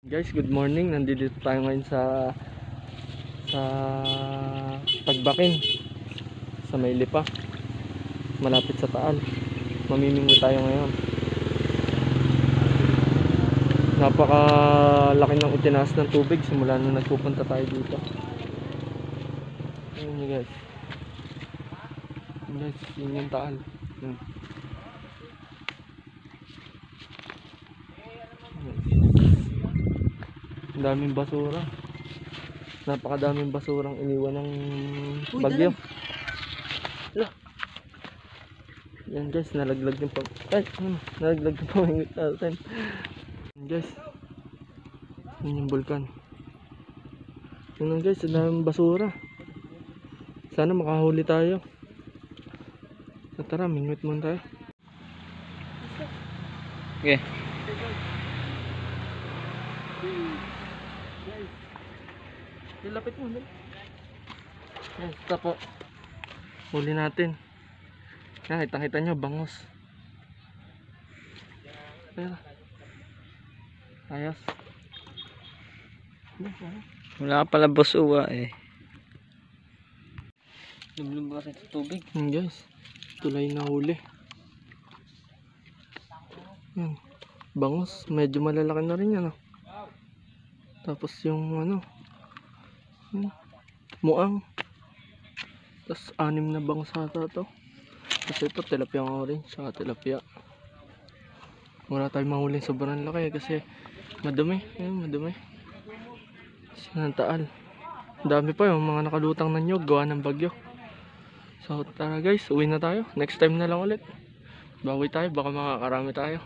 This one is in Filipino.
Guys, good morning. Nandito tayo ngayon sa Tagbakin sa Maylipa, malapit sa Taal. Mamimingwi tayo ngayon. Napakalaki ng itinaas ng tubig simula nung nagpupunta tayo dito. Ayun nyo guys. Guys, yun yung Taal. Yun. Ang daming basura. Napakadaming basurang iniwan ng bagyo. Hala. Yan guys, nalaglag yung nalaglag yung pamingwit natin. Yan guys. Yan yung bulkan. Yan guys, ang daming basura. Sana makahuli tayo. So, tara, mingwit muna tayo. Okay. Guys, lapit mo. Yan, stop po. Huli natin. Yan, kitang-kita nyo, bangos. Ayan. Ayos. Wala pala basuwa eh. Lumlum kasi sa tubig. Yan guys, tulay na huli. Yan, bangos. Medyo malalaki na rin yan. Tapos yung muang. Tapos 6 na bangos ata to. Kasi ito tilapia ng orange, saka tilapia. Wala tayong mahuli sobrang laki kasi madumi. Ayan, madumi. Sinang Taal. Dami pa yung mga nakalutang na nyog gawa ng bagyo. So tara guys, uwi na tayo. Next time na lang ulit. Bawi tayo, baka makakarami tayo.